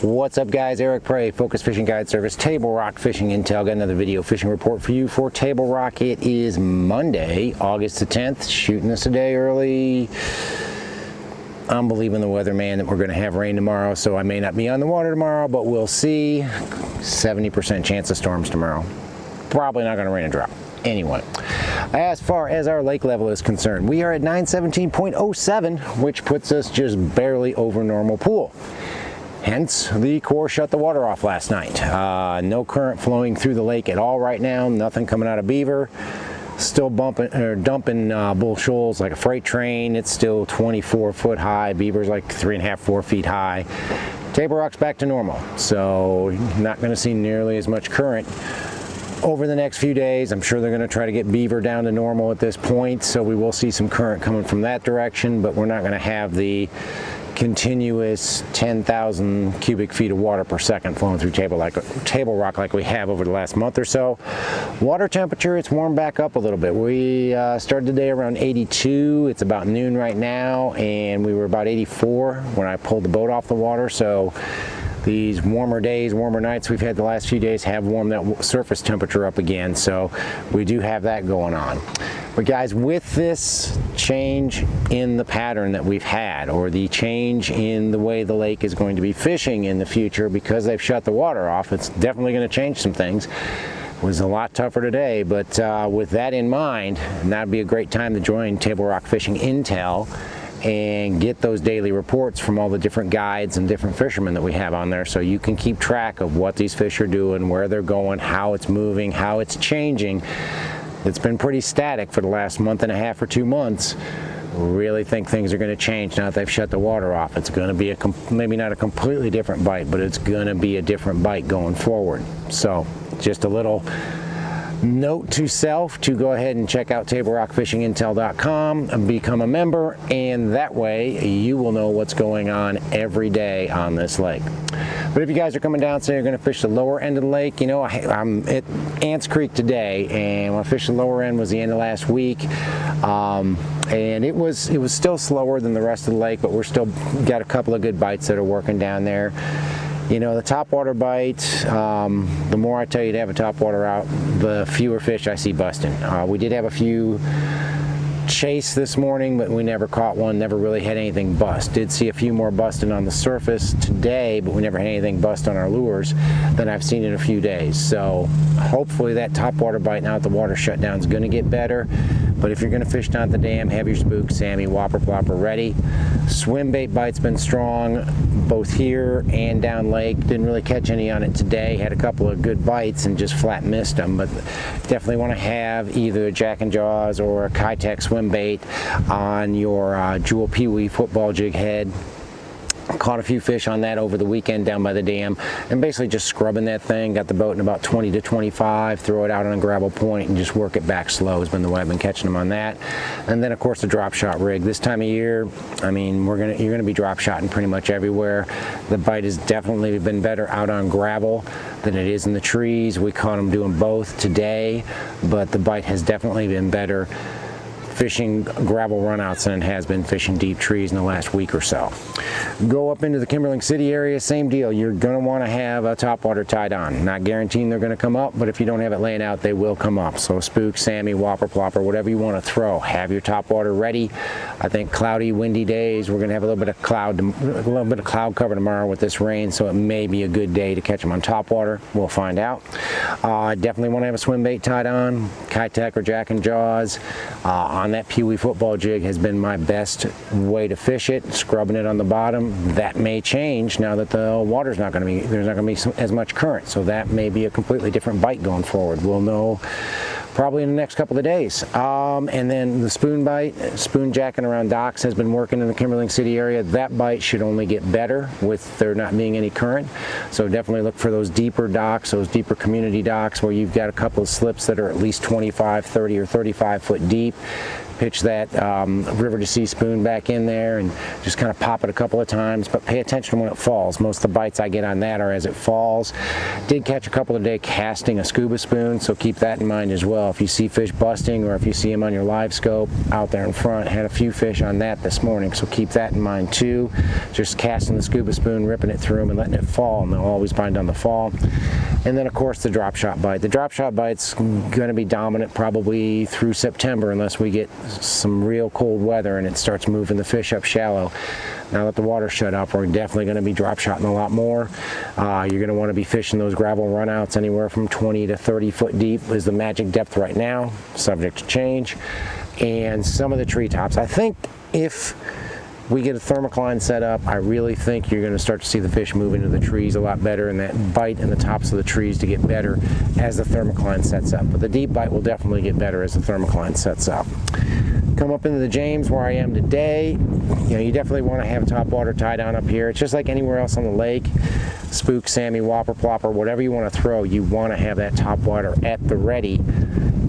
What's up, guys? Eric Prey, Focus Fishing Guide Service, Table Rock Fishing Intel. Got another video fishing report for you for Table Rock. It is Monday, August the 10th. Shooting this a day early. I'm believing the weatherman that we're going to have rain tomorrow, so I may not be on the water tomorrow, but we'll see. 70% chance of storms tomorrow. Probably not going to rain and drop. Anyway, as far as our lake level is concerned, we are at 917.07, which puts us just barely over normal pool. Hence, the Corps shut the water off last night. No current flowing through the lake at all right now. Nothing coming out of Beaver. Still dumping Bull Shoals like a freight train. It's still 24 foot high. Beaver's like 3.5, 4 feet high. Table Rock's back to normal, so not going to see nearly as much current over the next few days. I'm sure they're going to try to get Beaver down to normal at this point, so we will see some current coming from that direction, but we're not going to have the continuous 10,000 cubic feet of water per second flowing through Table Rock like we have over the last month or so. Water temperature, it's warmed back up a little bit. We started the day around 82. It's about noon right now, and we were about 84 when I pulled the boat off the water. So these warmer days, warmer nights we've had the last few days have warmed that surface temperature up again, so we do have that going on. But guys, with this change in the pattern that we've had, or the change in the way the lake is going to be fishing in the future, because they've shut the water off, it's definitely going to change some things. It was a lot tougher today, but with that in mind, that'd be a great time to join Table Rock Fishing Intel and get those daily reports from all the different guides and different fishermen that we have on there, so you can keep track of what these fish are doing, where they're going, how it's moving, how it's changing. It's been pretty static for the last month and a half or 2 months. Really think things are going to change now that they've shut the water off. It's going to be maybe not a completely different bite, but it's going to be a different bite going forward. So just a little note to self to go ahead and check out TableRockFishingIntel.com and become a member, and that way you will know what's going on every day on this lake. But if you guys are coming down, say you're going to fish the lower end of the lake, you know, I'm at Ants Creek today, and when I fished the lower end was the end of last week, and it was still slower than the rest of the lake, but we're still got a couple of good bites that are working down there. You know, the topwater bite, the more I tell you to have a topwater out, the fewer fish I see busting. We did have a few chase this morning, but we never caught one, never really had anything bust. Did see a few more busting on the surface today, but we never had anything bust on our lures than I've seen in a few days. So hopefully that topwater bite now that the water shut down is going to get better. But if you're going to fish down at the dam, have your spook, Sammy, whopper, plopper ready. Swim bait bite's been strong both here and down lake. Didn't really catch any on it today. Had a couple of good bites and just flat missed them. But definitely want to have either a Jack and Jaws or a Kitech swim bait on your Jewel Pee Wee football jig head. Caught a few fish on that over the weekend down by the dam, and basically just scrubbing that thing. Got the boat in about 20 to 25, throw it out on a gravel point and just work it back slow has been the way I've been catching them on that. And then of course the drop shot rig. This time of year, I mean, you're gonna be drop shotting pretty much everywhere. The bite has definitely been better out on gravel than it is in the trees. We caught them doing both today, but the bite has definitely been better fishing gravel runouts than it has been fishing deep trees in the last week or so. Go up into the Kimberling City area, same deal. You're going to want to have a topwater tied on. Not guaranteeing they're going to come up, but if you don't have it laying out, they will come up. So spook, Sammy, whopper, plopper, whatever you want to throw, have your topwater ready. I think cloudy, windy days. We're going to have a little bit of cloud cover tomorrow with this rain, so it may be a good day to catch them on topwater. We'll find out. Definitely want to have a swim bait tied on, Kitech or Jack and Jaws. On that Pee Wee football jig has been my best way to fish it, scrubbing it on the bottom. That may change now that the water's not going to be, there's not going to be as much current, so that may be a completely different bite going forward. We'll know probably in the next couple of days. And then the spoon bite, spoon jacking around docks has been working in the Kimberling City area. That bite should only get better with there not being any current. So definitely look for those deeper docks, those deeper community docks where you've got a couple of slips that are at least 25, 30, or 35 foot deep. pitch that river to sea spoon back in there and just kind of pop it a couple of times, but pay attention when it falls. Most of the bites I get on that are as it falls. Did catch a couple today casting a scuba spoon, so keep that in mind as well. If you see fish busting or if you see them on your live scope out there in front, had a few fish on that this morning, so keep that in mind too. Just casting the scuba spoon, ripping it through them and letting it fall, and they'll always bind on the fall. And then of course the drop shot bite. The drop shot bite's going to be dominant probably through September unless we get some real cold weather and it starts moving the fish up shallow. Now that the water's shut up, we're definitely going to be drop shotting a lot more. You're going to want to be fishing those gravel runouts anywhere from 20 to 30 foot deep is the magic depth right now, subject to change. And some of the treetops. I think if we get a thermocline set up, I really think you're going to start to see the fish move into the trees a lot better and that bite in the tops of the trees to get better as the thermocline sets up. But the deep bite will definitely get better as the thermocline sets up. Come up into the James where I am today. You know, you definitely want to have top water tie down up here. It's just like anywhere else on the lake. Spook, Sammy, Whopper, Plopper, whatever you want to throw, you want to have that top water at the ready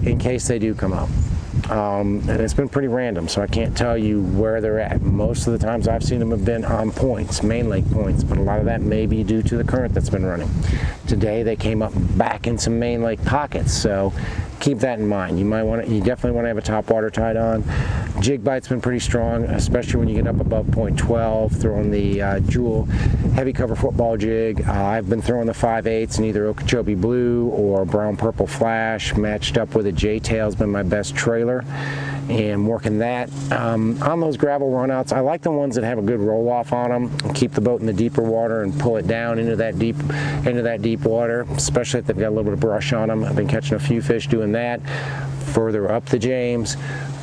in case they do come up. And it's been pretty random, so I can't tell you where they're at. Most of the times I've seen them have been on points, main lake points, but a lot of that may be due to the current that's been running. Today they came up back in some main lake pockets, so keep that in mind. You definitely want to have a top water tied on. Jig bite's been pretty strong, especially when you get up above point 12, throwing the Jewel heavy cover football jig. I've been throwing the 5/8 in either Okeechobee Blue or Brown Purple Flash, matched up with a J-tail's been my best trailer, and working that. On those gravel runouts, I like the ones that have a good roll off on them. Keep the boat in the deeper water and pull it down into that deep water, especially if they've got a little bit of brush on them. I've been catching a few fish doing that. Further up the James,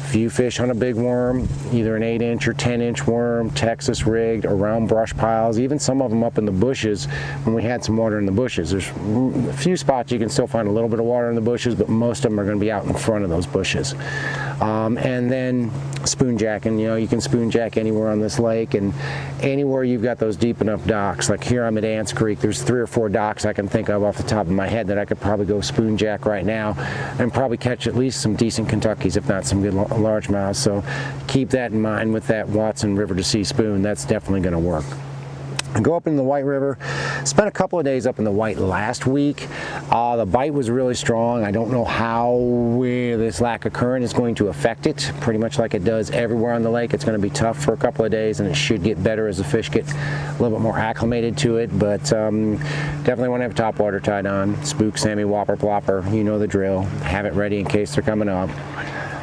few fish on a big worm, either an 8-inch or 10-inch worm, Texas rigged, around brush piles, even some of them up in the bushes when we had some water in the bushes. There's a few spots you can still find a little bit of water in the bushes, but most of them are going to be out in front of those bushes. And then spoon jacking. You know, you can spoon jack anywhere on this lake, and anywhere you've got those deep enough docks. Like here I'm at Ants Creek, there's 3 or 4 docks I can think of off the top of my head that I could probably go spoon jack right now and probably catch at least some decent Kentuckys, if not some good largemouths. So keep that in mind with that Watson River to Sea spoon. That's definitely going to work. Go up in the White River. Spent a couple of days up in the White last week. The bite was really strong. I don't know how this lack of current is going to affect it. Pretty much like it does everywhere on the lake. It's going to be tough for a couple of days, and it should get better as the fish get a little bit more acclimated to it. But definitely want to have top water tied on. Spook, Sammy, Whopper, Plopper. You know the drill. Have it ready in case they're coming up.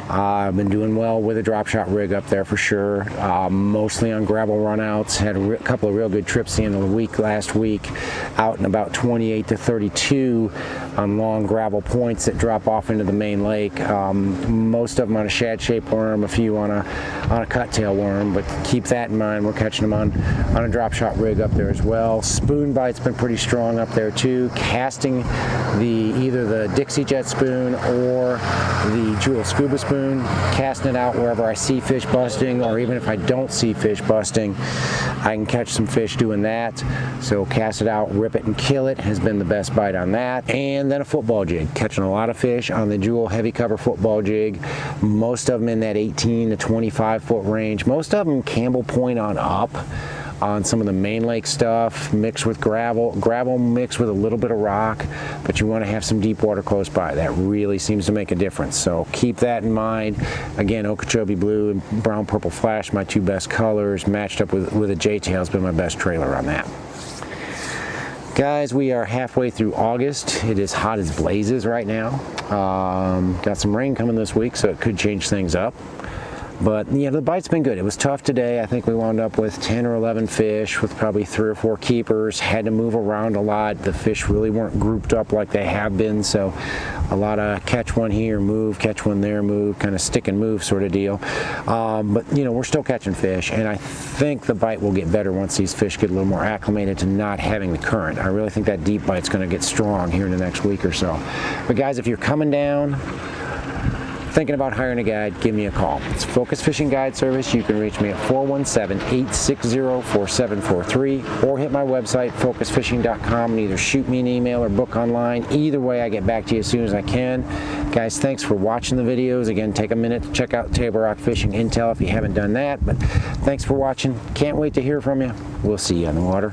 I've been doing well with a drop shot rig up there for sure, mostly on gravel runouts. Had a couple of real good trips the end of the week last week, out in about 28 to 32 on long gravel points that drop off into the main lake. Most of them on a shad-shaped worm, a few on a cut-tail worm, but keep that in mind. We're catching them on a drop shot rig up there as well. Spoon bite's been pretty strong up there too. Casting either the Dixie Jet spoon or the Jewel scuba spoon, casting it out wherever I see fish busting, or even if I don't see fish busting, I can catch some fish doing that. So cast it out, rip it and kill it has been the best bite on that. And then a football jig, catching a lot of fish on the Jewel heavy cover football jig, most of them in that 18 to 25 foot range, most of them Campbell Point on up. On some of the main lake stuff, mixed with gravel mixed with a little bit of rock, but you want to have some deep water close by. That really seems to make a difference, so keep that in mind. Again, Okeechobee Blue and Brown Purple Flash, my 2 best colors, matched up with a J-tail has been my best trailer on that. Guys, we are halfway through August. It is hot as blazes right now. Got some rain coming this week, so it could change things up. But yeah, the bite's been good. It was tough today. I think we wound up with 10 or 11 fish with probably 3 or 4 keepers. Had to move around a lot. The fish really weren't grouped up like they have been, so a lot of catch one here, move, catch one there, move, kind of stick and move sort of deal. But you know, we're still catching fish, and I think the bite will get better once these fish get a little more acclimated to not having the current. I really think that deep bite's going to get strong here in the next week or so. But guys, if you're coming down, thinking about hiring a guide, give me a call. It's Focus Fishing Guide Service. You can reach me at 417-860-4743 or hit my website, focusfishing.com, and either shoot me an email or book online. Either way, I get back to you as soon as I can. Guys, thanks for watching the videos. Again, take a minute to check out Table Rock Fishing Intel if you haven't done that. But thanks for watching. Can't wait to hear from you. We'll see you on the water.